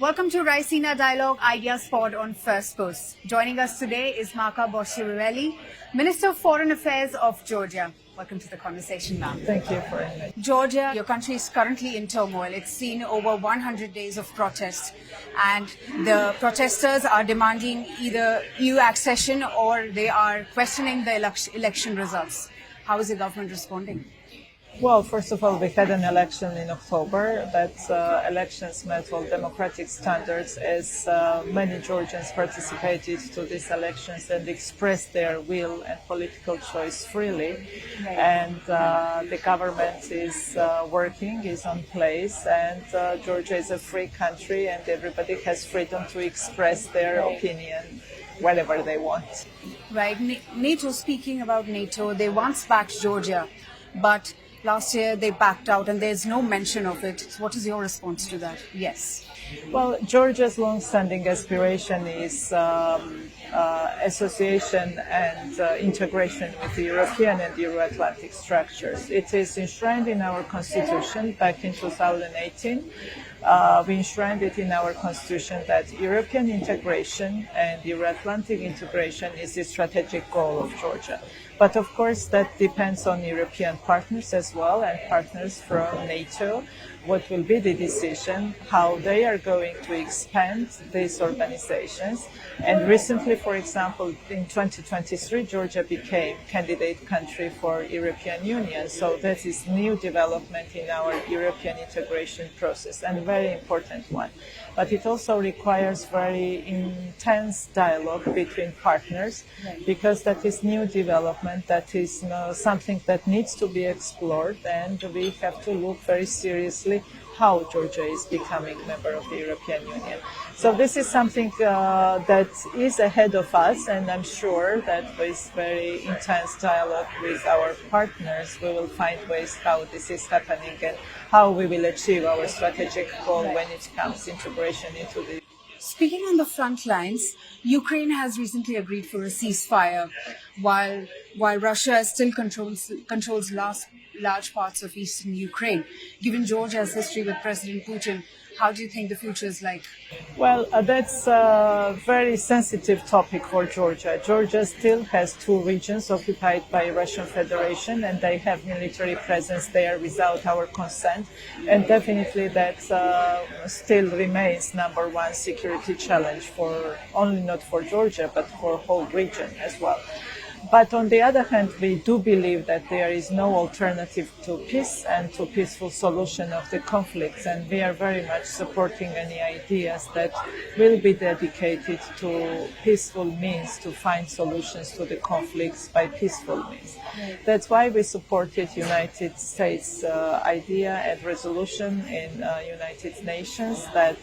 Welcome to Raisina Dialogue Ideas Pod on Firstpost. Joining us today is Maka Bochorishvili, Minister of Foreign Affairs of Georgia. Welcome to the conversation, ma'am. Thank you for inviting me. Georgia, your country is currently in turmoil. It's seen over 100 days of protest, and the protesters are demanding either EU accession or they are questioning the election results. How is the government responding? Well, first of all, we had an election in October. That elections met all democratic standards, as many Georgians participated to these elections and expressed their will and political choice freely. Right. And the government is working, is on place, and Georgia is a free country, and everybody has freedom to express their opinion whenever they want. Right. NATO, speaking about NATO, they once backed Georgia, but last year they backed out and there's no mention of it. So what is your response to that? Yes. Well, Georgia's long-standing aspiration is association and integration with the European and Euro-Atlantic structures. It is enshrined in our constitution back in 2018. We enshrined it in our constitution that European integration and Euro-Atlantic integration is the strategic goal of Georgia. But of course, that depends on European partners as well, and partners from NATO. What will be the decision, how they are going to expand these organizations. And recently, for example, in 2023, Georgia became candidate country for European Union. So that is new development in our European integration process, and a very important one. But it also requires very intense dialogue between partners, because that is new development, that is something that needs to be explored, and we have to look very seriously how Georgia is becoming a member of the European Union. So this is something that is ahead of us, and I'm sure that with very intense dialogue with our partners, we will find ways how this is happening and how we will achieve our strategic goal when it comes integration into the. Speaking on the front lines, Ukraine has recently agreed for a ceasefire, while Russia still controls large parts of eastern Ukraine. Given Georgia's history with President Putin, how do you think the future is like? Well, that's a very sensitive topic for Georgia. Georgia still has two regions occupied by Russian Federation, and they have military presence there without our consent. And definitely that still remains number one security challenge for only not for Georgia, but for whole region as well. But on the other hand, we do believe that there is no alternative to peace and to peaceful solution of the conflicts, and we are very much supporting any ideas that will be dedicated to peaceful means to find solutions to the conflicts by peaceful means. That's why we supported United States idea and resolution in United Nations that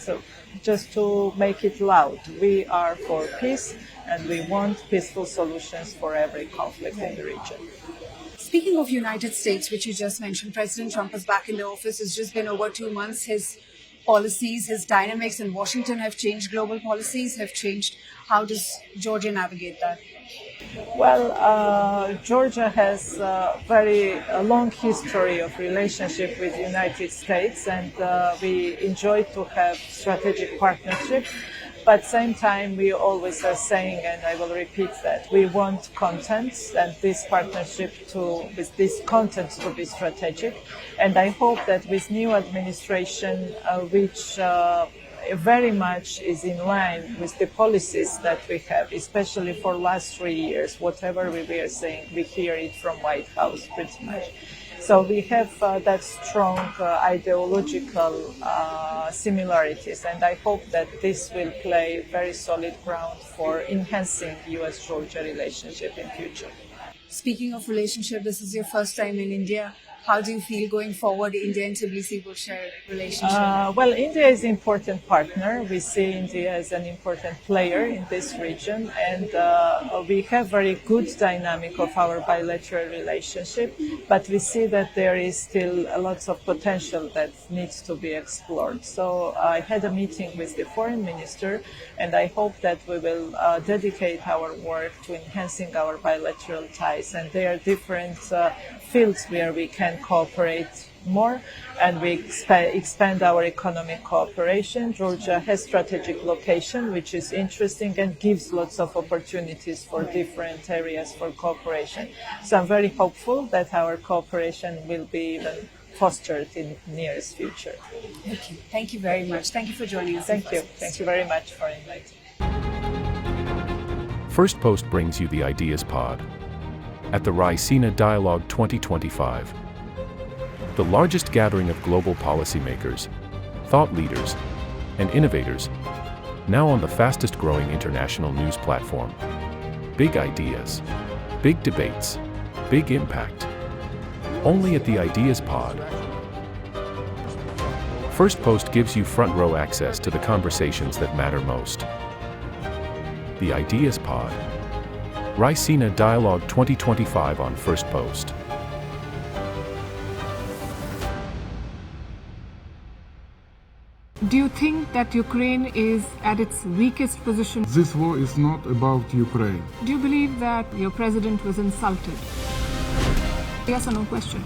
just to make it loud, we are for peace and we want peaceful solutions for every conflict in the region. Speaking of United States, which you just mentioned, President Trump is back in the office. It's just been over 2 months. His policies, his dynamics in Washington have changed. Global policies have changed. How does Georgia navigate that? Well, Georgia has a very long history of relationship with the United States, and we enjoy to have strategic partnership. But at the same time, we always are saying, and I will repeat that, we want content and this partnership with this content to be strategic. And I hope that with new administration, which very much is in line with the policies that we have, especially for last 3 years. Whatever we were saying, we hear it from White House pretty much. So we have that strong ideological similarities, and I hope that this will play very solid ground for enhancing U.S.-Georgia relationship in future. Speaking of relationship, this is your first time in India. How do you feel going forward, India and Tbilisi-Bushehr relationship? Well, India is an important partner. We see India as an important player in this region, and we have very good dynamic of our bilateral relationship, but we see that there is still lots of potential that needs to be explored. So I had a meeting with the foreign minister, and I hope that we will dedicate our work to enhancing our bilateral ties, and there are different fields where we can cooperate more, and we expand our economic cooperation. Georgia has strategic location, which is interesting and gives lots of opportunities for different areas for cooperation. So I'm very hopeful that our cooperation will be even fostered in the nearest future. Thank you. Thank you very much. Thank you for joining us. Thank you. Thank you very much for inviting. Firstpost brings you the Ideas Pod at the Raisina Dialogue 2025, the largest gathering of global policymakers, thought leaders, and innovators, now on the fastest-growing international news platform. Big ideas, big debates, big impact. Only at the Ideas Pod. Firstpost gives you front-row access to the conversations that matter most. The Ideas Pod. Raisina Dialogue 2025 on Firstpost. Do you think that Ukraine is at its weakest position? This war is not about Ukraine. Do you believe that your president was insulted? Yes or no question.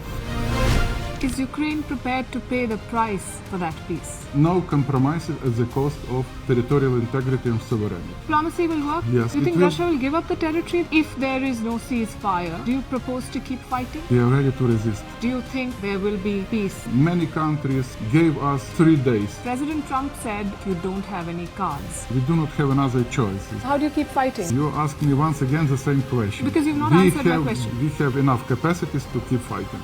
Is Ukraine prepared to pay the price for that peace? No compromises at the cost of territorial integrity and sovereignty. Diplomacy will work? Yes, Do you it think will. Russia will give up the territory if there is no ceasefire? Do you propose to keep fighting? We are ready to resist. Do you think there will be peace? Many countries gave us 3 days. President Trump said you don't have any cards. We do not have another choice. How do you keep fighting? You ask me once again the same question. Because you've not answered my question. We have enough capacities to keep fighting.